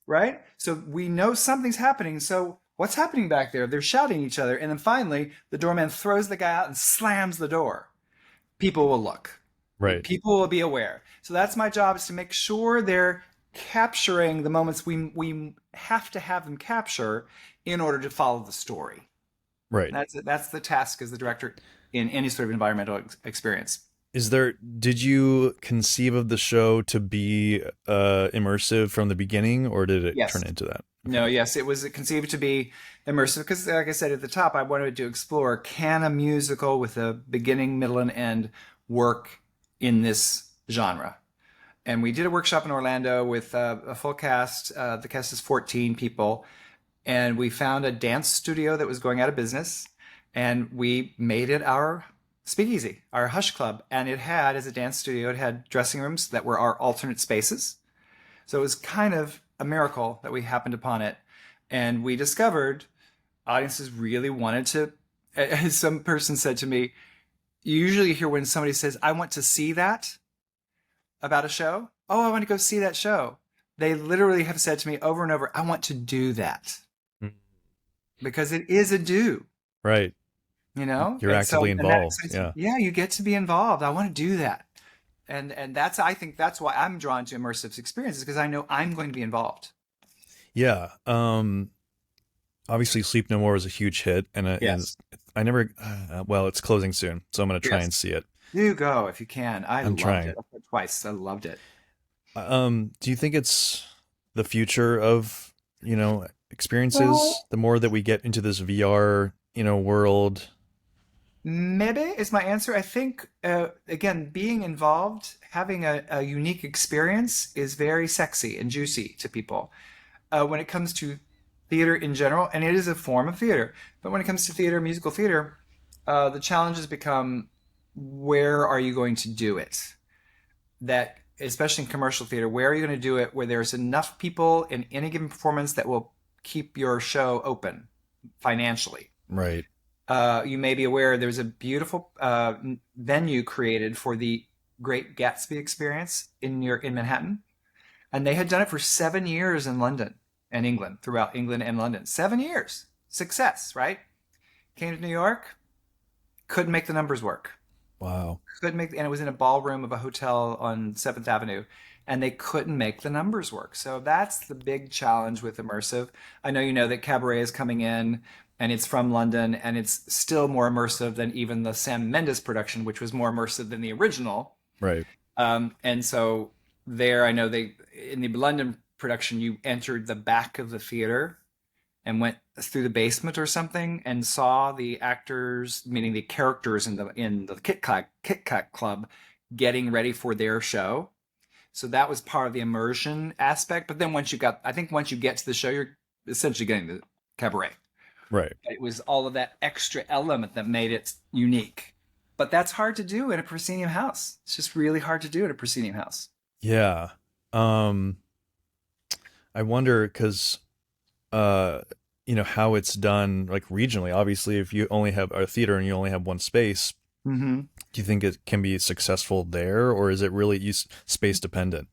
right? So we know something's happening. So what's happening back there? They're shouting at each other. And then finally, the doorman throws the guy out and slams the door. People will look. right. People will be aware. So that's my job, is to make sure they're capturing the moments we have to have them capture in order to follow the story. Right. That's the task as the director in any sort of environmental experience. Did you conceive of the show to be immersive from the beginning, or did it turn Yes. into that? No, Okay. yes, it was conceived to be immersive because, like I said at the top, I wanted to explore, can a musical with a beginning, middle, and end work in this genre? And we did a workshop in Orlando with a full cast. The cast is 14 people, and we found a dance studio that was going out of business, and we made it our speakeasy, our hush club. And it had, as a dance studio, it had dressing rooms that were our alternate spaces. So it was kind of a miracle that we happened upon it. And we discovered audiences really wanted to, as some person said to me, you usually hear when somebody says, I want to see that about a show. Oh, I want to go see that show. They literally have said to me over and over, I want to do that Mm. because it is a do, Right. you know? You're actively And that, involved. Yeah. yeah, you get to be involved. I want to do that. And that's, I think that's why I'm drawn to immersive experiences because I know I'm going to be involved. Yeah. Obviously, Sleep No More was a huge hit, and Yes. I never. Well, it's closing soon, so I'm gonna try and Yes. see it. Do go if you can. I I'm loved it. trying. I saw it twice. I loved it. Do you think it's the future of Well, experiences? The more that we get into this VR world, maybe is my answer. I think, again, being involved, having a unique experience is very sexy and juicy to people. When it comes to theater in general, and it is a form of theater, but when it comes to theater, musical theater, the challenges become where are you going to do it? That, especially in commercial theater, where are you going to do it where there's enough people in any given performance that will keep your show open financially? right? You may be aware there's a beautiful venue created for the Great Gatsby experience in Manhattan, and they had done it for 7 years in London and England, throughout England and London. 7 years, success, right? Came to New York, couldn't make the numbers work. Wow. Couldn't make, and it was in a ballroom of a hotel on Seventh Avenue, and they couldn't make the numbers work. So that's the big challenge with immersive. I know you know that Cabaret is coming in, and it's from London, and it's still more immersive than even the Sam Mendes production, which was more immersive than the original. Right. And so there, I know they in the London production, you entered the back of the theater and went through the basement or something and saw the actors, meaning the characters in the Kit Kat Club, getting ready for their show. So that was part of the immersion aspect. But then I think once you get to the show, you're essentially getting the cabaret. Right. It was all of that extra element that made it unique. But that's hard to do in a proscenium house. It's just really hard to do in a proscenium house. Yeah. Um, I wonder because uh, how it's done like regionally. Obviously, if you only have a theater and you only have one space, Mm-hmm. do you think it can be successful there, or is it really space dependent?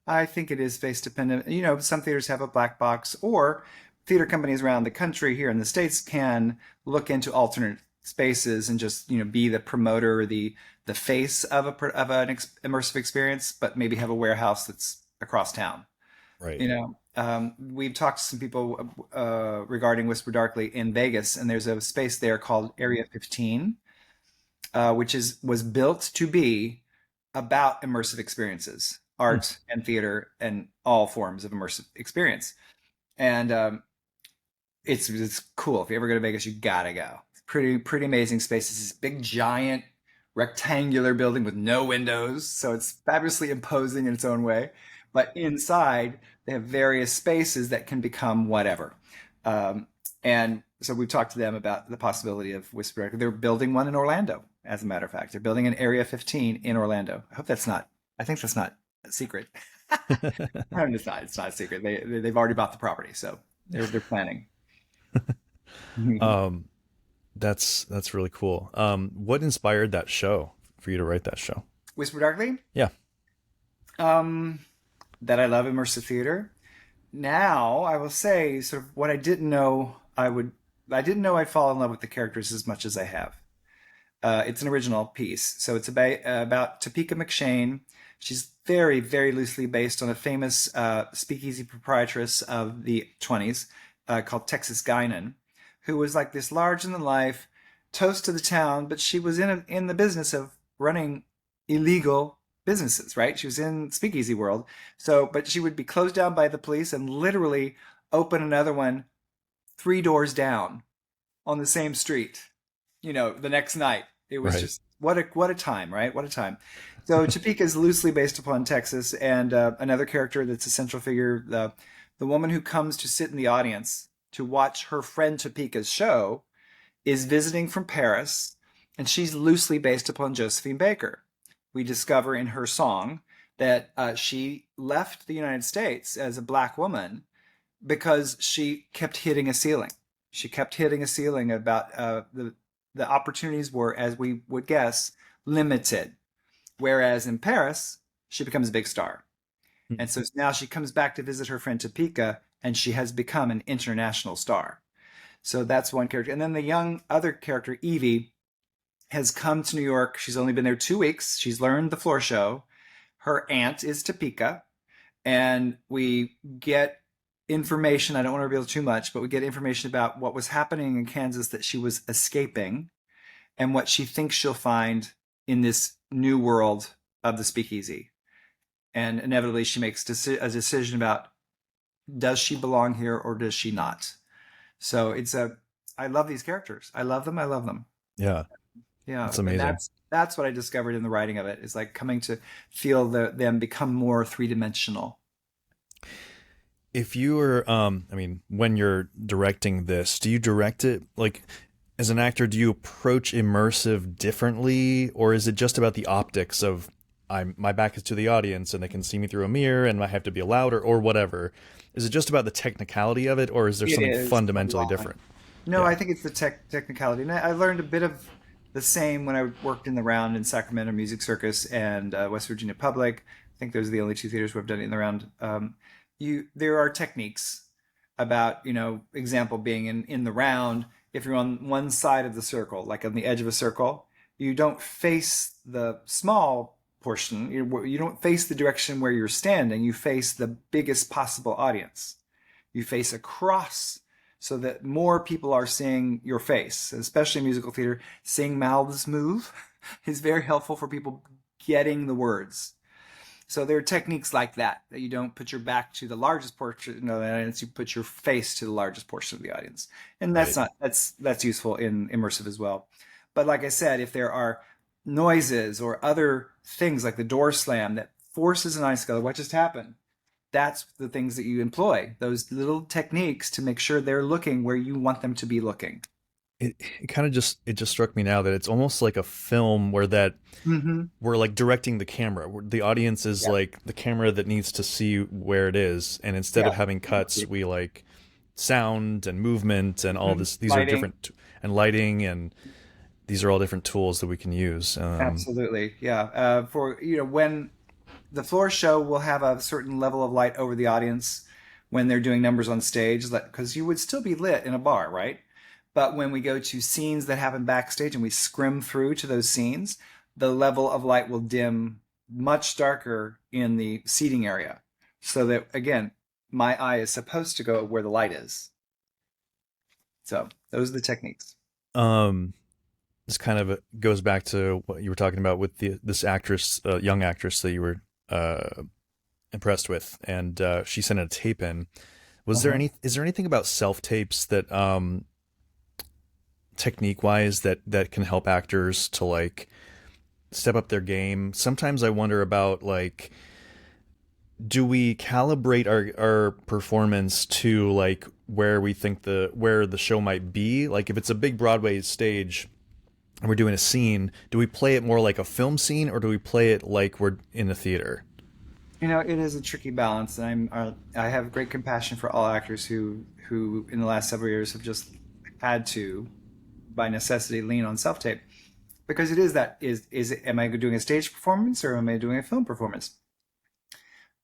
I think it is space dependent. You know, some theaters have a black box, or theater companies around the country here in the States can look into alternate spaces and just, be the promoter or the face of an immersive experience, but maybe have a warehouse that's across town. Right. We've talked to some people regarding Whisper Darkly in Vegas, and there's a space there called Area 15, which was built to be about immersive experiences, Hmm. art and theater, and all forms of immersive experience. And it's cool. If you ever go to Vegas, you gotta go. It's pretty amazing space. It's this big giant rectangular building with no windows, so it's fabulously imposing in its own way. But inside, they have various spaces that can become whatever. Um, and so we've talked to them about the possibility of Whisper. They're building one in Orlando, as a matter of fact. They're building an Area 15 in Orlando. I hope that's not. I think that's not a secret. It's not. It's not a secret. They've already bought the property, so they're planning. um, that's really cool. What inspired that show for you to write that show? Whisper Darkly. Yeah. Um, that I love immersive theater. Now I will say sort of what I didn't know I didn't know I'd fall in love with the characters as much as I have. It's an original piece, so it's about Topeka McShane. She's very, very loosely based on a famous speakeasy proprietress of the 20s called Texas Guinan, who was like this large in the life toast to the town, but she was in the business of running illegal businesses, right? She was in speakeasy world. So, but she would be closed down by the police and literally open another one 3 doors down on the same street, the next night. It was Right. just what a time, right? What a time. So Topeka is loosely based upon Texas, and another character that's a central figure, the woman who comes to sit in the audience to watch her friend Topeka's show, is visiting from Paris, and she's loosely based upon Josephine Baker. We discover in her song that she left the United States as a black woman because she kept hitting a ceiling. She kept hitting a ceiling about the opportunities were, as we would guess, limited. Whereas in Paris, she becomes a big star. And so now she comes back to visit her friend Topeka, and she has become an international star. So that's one character. And then the young other character, Evie, has come to New York. She's only been there 2 weeks. She's learned the floor show. Her aunt is Topeka. And we get information. I don't want to reveal too much, but we get information about what was happening in Kansas that she was escaping and what she thinks she'll find in this new world of the speakeasy. And inevitably, she makes a decision about, does she belong here or does she not? So I love these characters. I love them. I love them. Yeah, Yeah. that's And amazing. that's what I discovered in the writing of it, is like coming to feel them become more three-dimensional. If you were, I mean, when you're directing this, do you direct it like as an actor? Do you approach immersive differently, or is it just about the optics of my back is to the audience and they can see me through a mirror and I have to be louder or whatever? Is it just about the technicality of it, or is there It something is a fundamentally lot. different? No, Yeah. I think it's the technicality. And I learned a bit of the same when I worked in the round in Sacramento Music Circus and West Virginia Public. I think those are the only two theaters where I've done it in the round. There are techniques about, example being in the round. If you're on one side of the circle, like on the edge of a circle, you don't face the small portion. You don't face the direction where you're standing. You face the biggest possible audience. You face across so that more people are seeing your face, especially in musical theater. Seeing mouths move is very helpful for people getting the words. So there are techniques like that you don't put your back to the largest portion of the audience, you put your face to the largest portion of the audience. And Right. that's useful in immersive as well. But like I said, if there are noises or other things like the door slam that forces an audience to go, what just happened? That's the things that you employ, those little techniques to make sure they're looking where you want them to be looking. It kind of just struck me now that it's almost like a film where that Mm-hmm. we're like directing the camera. The audience is Yeah. like the camera that needs to see where it is, and instead Yeah. of having cuts, we like sound and movement and all Mhm. this. These are Lighting. different and lighting, and these are all different tools that we can use. Absolutely. Yeah. For, when the floor show will have a certain level of light over the audience when they're doing numbers on stage, because you would still be lit in a bar, right? But when we go to scenes that happen backstage and we scrim through to those scenes, the level of light will dim much darker in the seating area. So that, again, my eye is supposed to go where the light is. So those are the techniques. Um, this kind of goes back to what you were talking about with this actress, young actress that you were impressed with, and she sent a tape in. Was there Uh-huh. any? Is there anything about self tapes that technique wise that can help actors to like step up their game? Sometimes I wonder about like, do we calibrate our performance to like where we think where the show might be? Like if it's a big Broadway stage and we're doing a scene, do we play it more like a film scene or do we play it like we're in a theater? It is a tricky balance, and I have great compassion for all actors who in the last several years have just had to, by necessity, lean on self tape, because it is that is am I doing a stage performance or am I doing a film performance?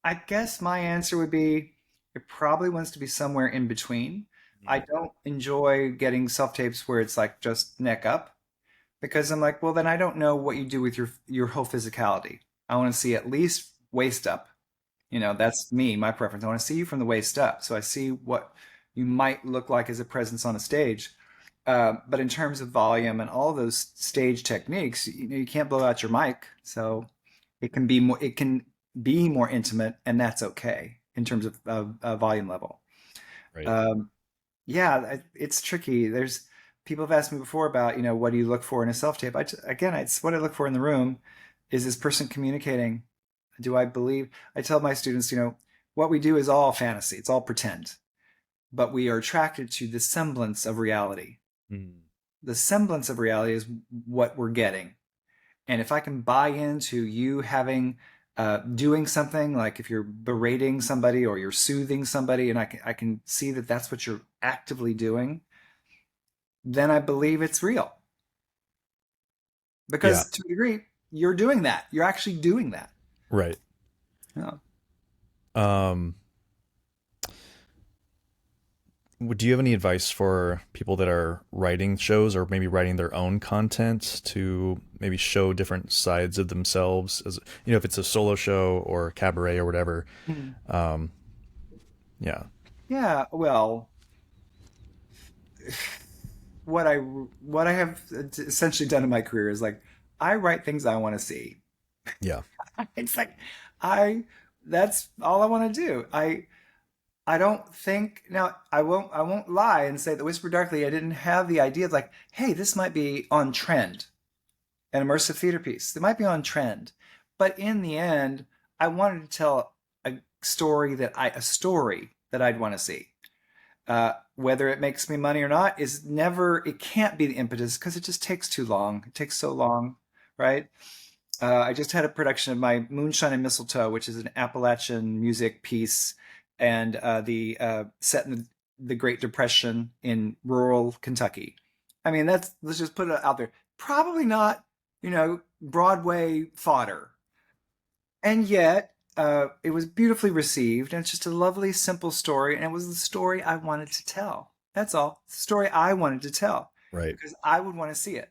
I guess my answer would be it probably wants to be somewhere in between. I don't enjoy getting self tapes where it's like just neck up, because I'm like, well, then I don't know what you do with your whole physicality. I want to see at least waist up. That's me, my preference. I want to see you from the waist up. So I see what you might look like as a presence on a stage. But in terms of volume and all those stage techniques, you can't blow out your mic. So it can be more intimate, and that's okay in terms of volume level. Right. Um, yeah, it's tricky. There's people have asked me before about, what do you look for in a self tape? Again, it's what I look for in the room. Is this person communicating? Do I believe? I tell my students, what we do is all fantasy. It's all pretend, but we are attracted to the semblance of reality. Mm. The semblance of reality is what we're getting. And if I can buy into you having doing something, like if you're berating somebody or you're soothing somebody, and I can see that that's what you're actively doing, then I believe it's real. Yeah. Because to a degree, you're doing that. You're actually doing that. Right. Yeah. Um, do you have any advice for people that are writing shows or maybe writing their own content to maybe show different sides of themselves, as if it's a solo show or cabaret or whatever? Mhm. Um, yeah. Yeah. Well, what I have essentially done in my career is like I write things I want to see. Yeah. It's like I that's all I want to do. I don't think now I won't lie and say that Whisper Darkly I didn't have the idea of like, hey, this might be on trend, an immersive theater piece. It might be on trend. But in the end, I wanted to tell a story that I'd want to see. Whether it makes me money or not is never, it can't be the impetus because it just takes too long. It takes so long, right? I just had a production of my Moonshine and Mistletoe, which is an Appalachian music piece, and the set in the Great Depression in rural Kentucky. I mean, let's just put it out there. Probably not, Broadway fodder, and yet it was beautifully received, and it's just a lovely, simple story, and it was the story I wanted to tell. That's all. It's the story I wanted to tell Right. because I would want to see it.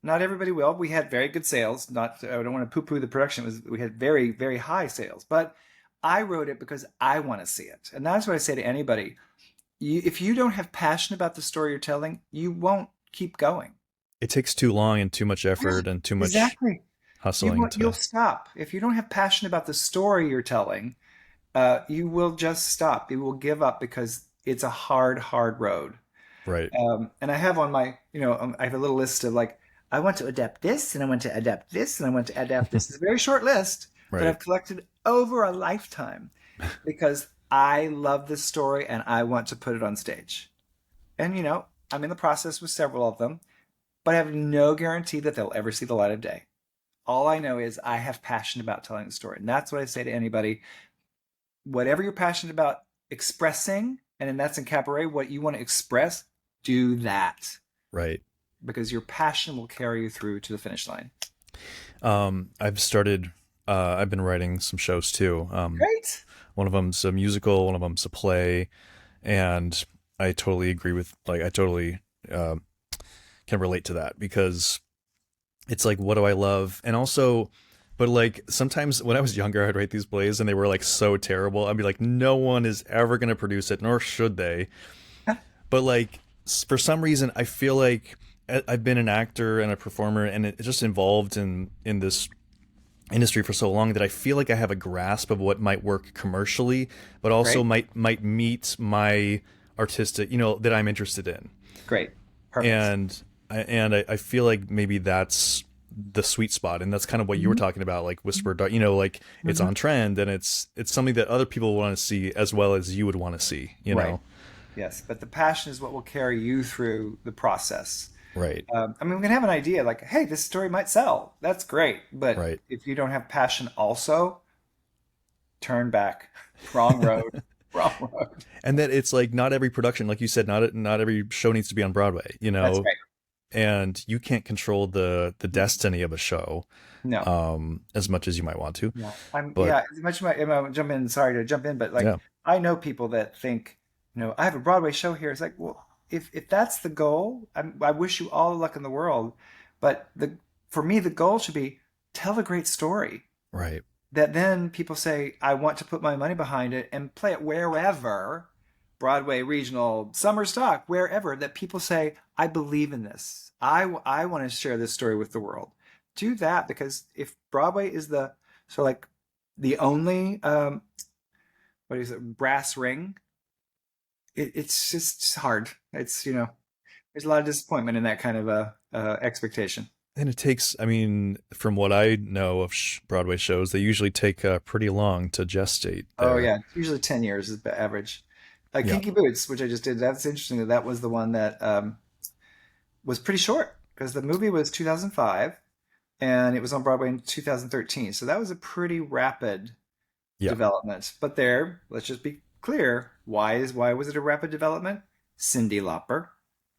Not everybody will. We had very good sales. Not, I don't want to poo-poo the production. We had very, very high sales, but I wrote it because I want to see it, and that's what I say to anybody. If you don't have passion about the story you're telling, you won't keep going. It takes too long and too much Yeah, effort and too much exactly. hustling You'll to. stop if you don't have passion about the story you're telling. You will just stop. You will give up because it's a hard, hard road. Right. And I have on my, I have a little list of like, I want to adapt this, and I want to adapt this, and I want to adapt this. It's a very short list that Right. I've collected over a lifetime because I love this story and I want to put it on stage. And, I'm in the process with several of them, but I have no guarantee that they'll ever see the light of day. All I know is I have passion about telling the story. And that's what I say to anybody. Whatever you're passionate about expressing, and then that's in cabaret, what you want to express, do that Right. because your passion will carry you through to the finish line. I've started. I've been writing some shows too. Great. One of them's a musical. One of them's a play, and I totally agree with. Like, I totally can relate to that because it's like, what do I love? And also, but like sometimes when I was younger, I'd write these plays and they were like so terrible. I'd be like, no one is ever going to produce it, nor should they. But like for some reason, I feel like I've been an actor and a performer, and it just involved in this industry for so long that I feel like I have a grasp of what might work commercially, but also Great. might meet my artistic, that I'm interested in. Great. Perfect. And I feel like maybe that's the sweet spot, and that's kind of what you were Mhm. talking about, like Whisper Dark. Like it's Mhm. on trend, and it's something that other people want to see as well as you would want to see. Right. Yes. But the passion is what will carry you through the process. Right, I mean, we can have an idea like, hey, this story might sell. That's great. But right. if you don't have passion also, turn back. Wrong road. Wrong road. And that it's like not every production, like you said, not every show needs to be on Broadway. That's right. And you can't control the destiny of a show No. as much as you might want to. Yeah. But As much as I jump in, sorry to jump in, but like yeah, I know people that think, I have a Broadway show here. It's like, well, if that's the goal, I wish you all the luck in the world. But for me, the goal should be tell a great story. Right. that then people say, I want to put my money behind it and play it wherever, Broadway, regional, summer stock, wherever, that people say, I believe in this. I want to share this story with the world. Do that, because if Broadway is the, so like the only, what is it, brass ring, it's just hard. It's, there's a lot of disappointment in that kind of expectation. And it takes, I mean, from what I know of Broadway shows, they usually take pretty long to gestate Oh there. yeah, usually 10 years is the average. Yeah. Kinky Boots, which I just did, that's interesting that that was the one that was pretty short, because the movie was 2005 and it was on Broadway in 2013. So that was a pretty rapid Yeah. development. But there, let's just be clear, why was it a rapid development? Cyndi Lauper,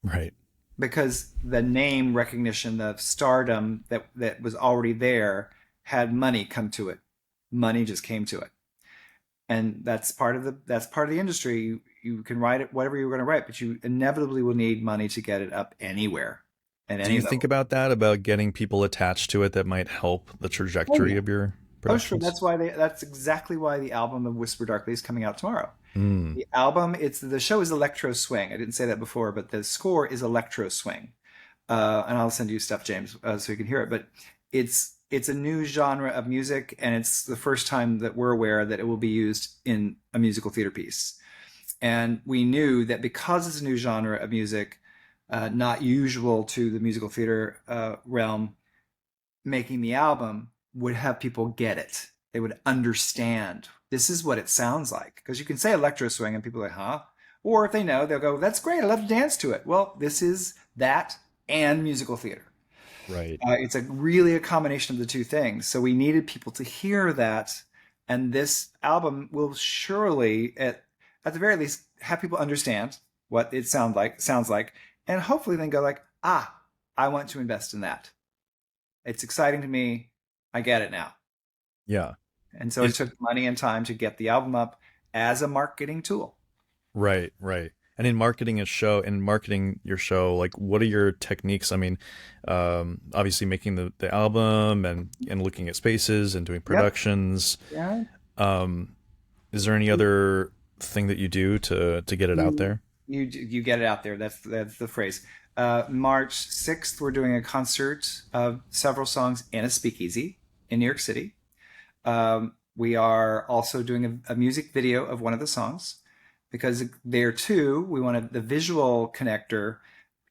Right. because the name recognition, the stardom that was already there had money come to it. Money just came to it. And that's part of the industry. You can write it whatever you're going to write, but you inevitably will need money to get it up anywhere at Do any you think level. about that, about getting people attached to it that might help the Oh trajectory yeah. of your Oh sure. productions? That's exactly why the album of Whisper Darkly is coming out tomorrow. Mm. The album, it's the show is electro swing. I didn't say that before, but the score is electro swing. And I'll send you stuff, James, so you can hear it. But it's a new genre of music, and it's the first time that we're aware that it will be used in a musical theater piece. And we knew that because it's a new genre of music, not usual to the musical theater realm, making the album would have people get it. They would understand this is what it sounds like. Because you can say electro swing and people are like, huh? Or if they know, they'll go, that's great. I love to dance to it. Well, this is that and musical theater. Right. It's a really a combination of the two things. So we needed people to hear that. And this album will surely, at the very least, have people understand what it sounds like, and hopefully then go like, ah, I want to invest in that. It's exciting to me. I get it now. Yeah. And so it Is took money and time to get the album up as a marketing tool. right, right. And in marketing a show and marketing your show, like what are your techniques? I mean, obviously making the album and looking at spaces and doing Yep. productions. Yeah. Um, is there any other thing that you do to get it out You there? you get it out there. That's the phrase. March 6th, we're doing a concert of several songs in a speakeasy in New York City. We are also doing a music video of one of the songs, because there too, we wanted the visual connector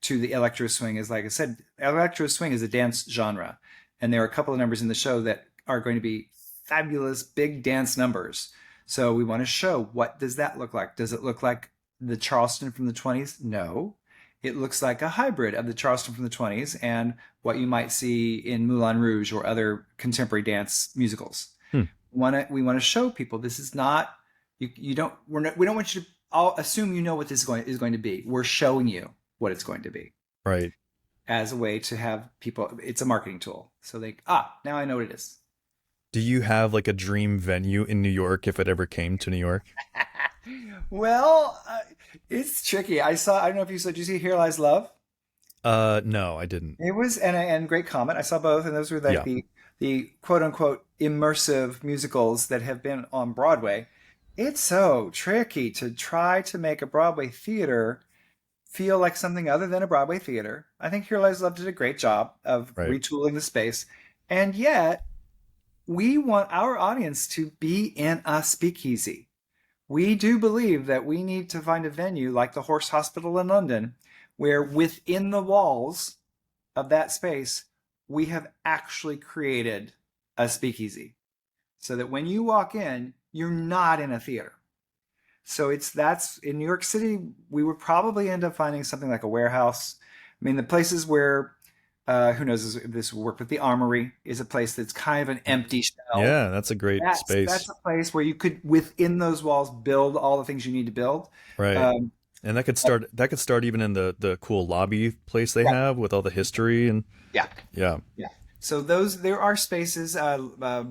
to the electro swing. Is, like I said, electro swing is a dance genre. And there are a couple of numbers in the show that are going to be fabulous big dance numbers. So we want to show, what does that look like? Does it look like the Charleston from the 20s? No. It looks like a hybrid of the Charleston from the 20s and what you might see in Moulin Rouge or other contemporary dance musicals. Hmm. We want to show people this is not, you don't, we don't want you to all assume you know what this is going to be. We're showing you what it's going to be Right. as a way to have people, it's a marketing tool. So they, now I know what it is. Do you have like a dream venue in New York if it ever came to New York? Well, it's tricky. I don't know if you saw, did you see Here Lies Love? No, I didn't. It was, and great comment. I saw both, and those were like Yeah. the quote unquote immersive musicals that have been on Broadway. It's so tricky to try to make a Broadway theater feel like something other than a Broadway theater. I think Here Lies Love did a great job of Right. retooling the space, and yet we want our audience to be in a speakeasy. We do believe that we need to find a venue like the Horse Hospital in London, where within the walls of that space, we have actually created a speakeasy, so that when you walk in, you're not in a theater. So that's in New York City, we would probably end up finding something like a warehouse. I mean, the places where, who knows if this will work, but the Armory is a place that's kind of an empty shell. Yeah, that's a great That's space. a place where you could, within those walls, build all the things you need to build. Right. Um, And but that could start even in the cool lobby place they yeah, have with all the history and yeah, yeah. yeah. So those there are spaces.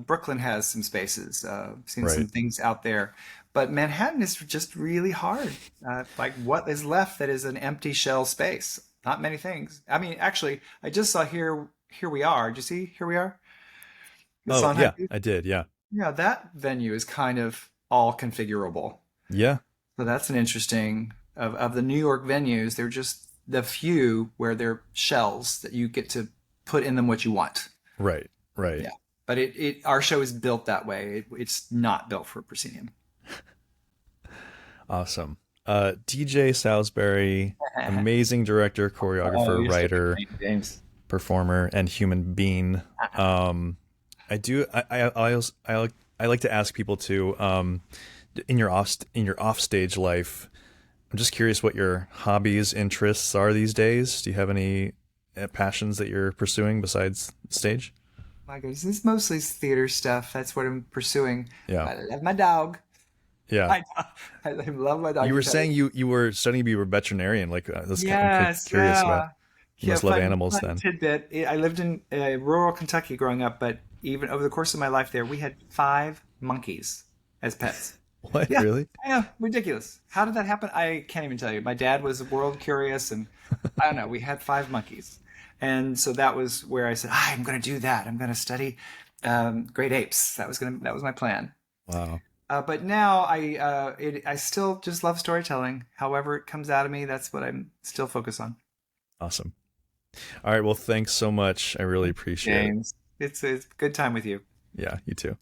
Brooklyn has some spaces. Seen some Right. things out there, but Manhattan is just really hard. Like what is left that is an empty shell space? Not many things. I mean, actually, I just saw here. Here we are. Did you see? Here we are. The Oh, Sondheim yeah, I did. Yeah. Yeah, that venue is kind of all configurable. Yeah. So that's an interesting of the New York venues. They're just the few where they're shells that you get to put in them what you want. Right. Right. Yeah, but it our show is built that way. It's not built for proscenium. Awesome. DJ Salisbury, amazing director, Oh, choreographer, you're such a writer, good James. performer, and human being. I do. I like to ask people to in your offstage life. I'm just curious what your hobbies, interests are these days. Do you have any passions that you're pursuing besides stage? My goodness, this is mostly theater stuff. That's what I'm pursuing. Yeah. I love my dog. Yeah. I, I love my dog. You I were can tell saying you were studying to be a veterinarian. Like I'm Yes, curious about. yeah. You Yeah, must love fun, animals fun then. tidbit. I lived in rural Kentucky growing up, but even over the course of my life there, we had 5 monkeys as pets. What Yeah, really? I know, ridiculous. How did that happen? I can't even tell you. My dad was world curious, and I don't know. We had 5 monkeys, and so that was where I said, I'm going to do that. I'm going to study great apes. That was my plan. Wow. But now I still just love storytelling. However it comes out of me, that's what I'm still focused on. Awesome. All right. Well, thanks so much. I really appreciate it. James, it's a good time with you. Yeah, you too.